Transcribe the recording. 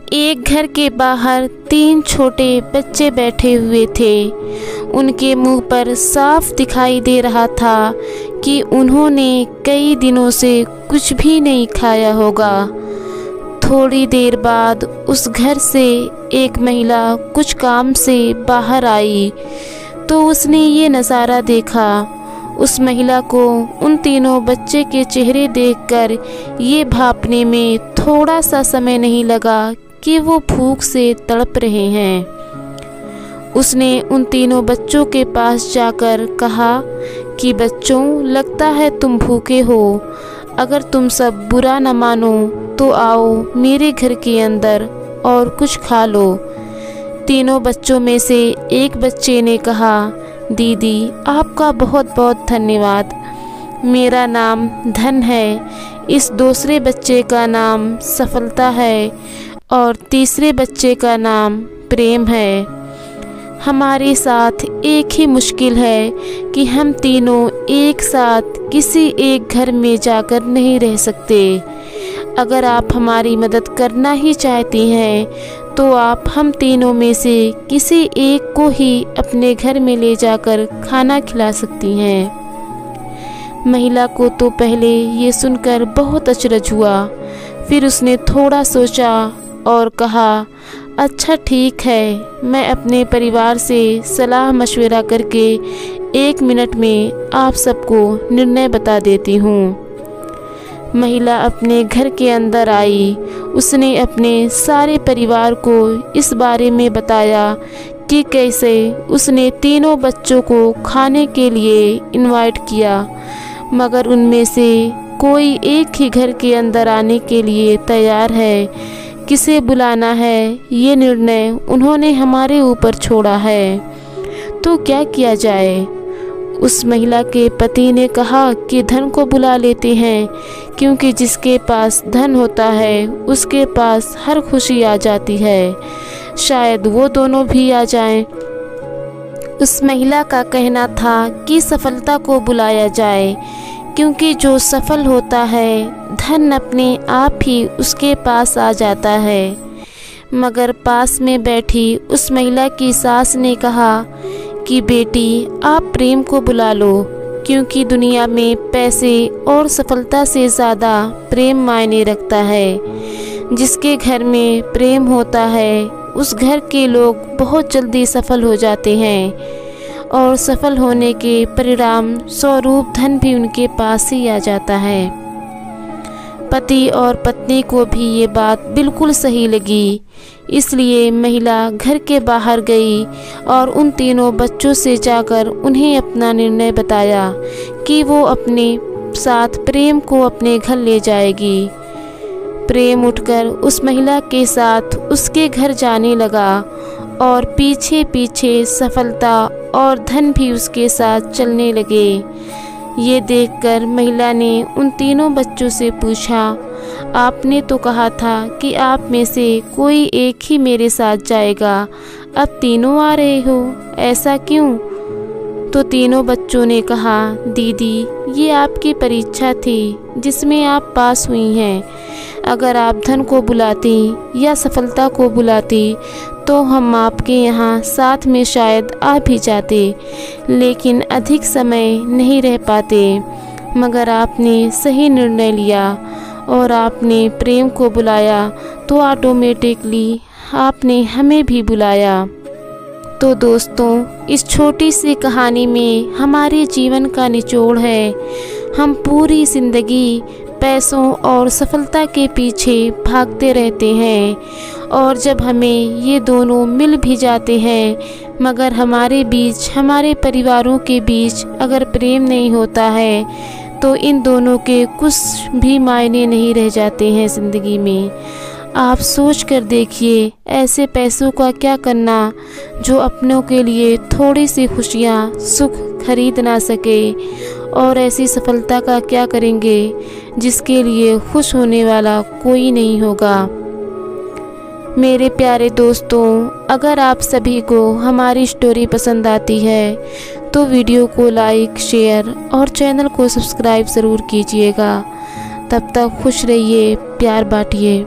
एक घर के बाहर 3 छोटे बच्चे बैठे हुए थे। उनके मुंह पर साफ दिखाई दे रहा था कि उन्होंने कई दिनों से कुछ भी नहीं खाया होगा। थोड़ी देर बाद उस घर से एक महिला कुछ काम से बाहर आई तो उसने ये नज़ारा देखा। उस महिला को उन तीनों बच्चे के चेहरे देखकर ये भांपने में थोड़ा सा समय नहीं लगा कि वो भूख से तड़प रहे हैं। उसने उन तीनों बच्चों के पास जाकर कहा कि बच्चों, लगता है तुम भूखे हो। अगर तुम सब बुरा न मानो तो आओ मेरे घर के अंदर और कुछ खा लो। तीनों बच्चों में से एक बच्चे ने कहा, दीदी आपका बहुत बहुत धन्यवाद। मेरा नाम धन है, इस दूसरे बच्चे का नाम सफलता है और तीसरे बच्चे का नाम प्रेम है। हमारे साथ एक ही मुश्किल है कि हम तीनों एक साथ किसी एक घर में जाकर नहीं रह सकते। अगर आप हमारी मदद करना ही चाहती हैं तो आप हम तीनों में से किसी एक को ही अपने घर में ले जाकर खाना खिला सकती हैं। महिला को तो पहले ये सुनकर बहुत अचरज हुआ, फिर उसने थोड़ा सोचा और कहा, अच्छा ठीक है, मैं अपने परिवार से सलाह मशवरा करके 1 मिनट में आप सबको निर्णय बता देती हूँ। महिला अपने घर के अंदर आई। उसने अपने सारे परिवार को इस बारे में बताया कि कैसे उसने तीनों बच्चों को खाने के लिए इनवाइट किया, मगर उनमें से कोई एक ही घर के अंदर आने के लिए तैयार है। किसे बुलाना है ये निर्णय उन्होंने हमारे ऊपर छोड़ा है, तो क्या किया जाए। उस महिला के पति ने कहा कि धन को बुला लेते हैं, क्योंकि जिसके पास धन होता है उसके पास हर खुशी आ जाती है। शायद वो दोनों भी आ जाएं। उस महिला का कहना था कि सफलता को बुलाया जाए, क्योंकि जो सफल होता है धन अपने आप ही उसके पास आ जाता है। मगर पास में बैठी उस महिला की सास ने कहा कि बेटी, आप प्रेम को बुला लो, क्योंकि दुनिया में पैसे और सफलता से ज़्यादा प्रेम मायने रखता है। जिसके घर में प्रेम होता है उस घर के लोग बहुत जल्दी सफल हो जाते हैं और सफल होने के परिणाम स्वरूप धन भी उनके पास ही आ जाता है। पति और पत्नी को भी ये बात बिल्कुल सही लगी, इसलिए महिला घर के बाहर गई और उन तीनों बच्चों से जाकर उन्हें अपना निर्णय बताया कि वो अपने साथ प्रेम को अपने घर ले जाएगी। प्रेम उठकर उस महिला के साथ उसके घर जाने लगा और पीछे पीछे सफलता और धन भी उसके साथ चलने लगे। ये देखकर महिला ने उन तीनों बच्चों से पूछा, आपने तो कहा था कि आप में से कोई एक ही मेरे साथ जाएगा, अब तीनों आ रहे हो, ऐसा क्यों? तो तीनों बच्चों ने कहा, दीदी ये आपकी परीक्षा थी जिसमें आप पास हुई हैं। अगर आप धन को बुलाती या सफलता को बुलाती तो हम आपके यहाँ साथ में शायद आ भी जाते, लेकिन अधिक समय नहीं रह पाते। मगर आपने सही निर्णय लिया और आपने प्रेम को बुलाया तो ऑटोमेटिकली आपने हमें भी बुलाया। तो दोस्तों, इस छोटी सी कहानी में हमारे जीवन का निचोड़ है। हम पूरी ज़िंदगी पैसों और सफलता के पीछे भागते रहते हैं और जब हमें ये दोनों मिल भी जाते हैं मगर हमारे बीच, हमारे परिवारों के बीच अगर प्रेम नहीं होता है तो इन दोनों के कुछ भी मायने नहीं रह जाते हैं ज़िंदगी में। आप सोच कर देखिए, ऐसे पैसों का क्या करना जो अपनों के लिए थोड़ी सी खुशियाँ, सुख खरीद ना सके, और ऐसी सफलता का क्या करेंगे जिसके लिए खुश होने वाला कोई नहीं होगा। मेरे प्यारे दोस्तों, अगर आप सभी को हमारी स्टोरी पसंद आती है तो वीडियो को लाइक, शेयर और चैनल को सब्सक्राइब ज़रूर कीजिएगा। तब तक खुश रहिए, प्यार बांटिए।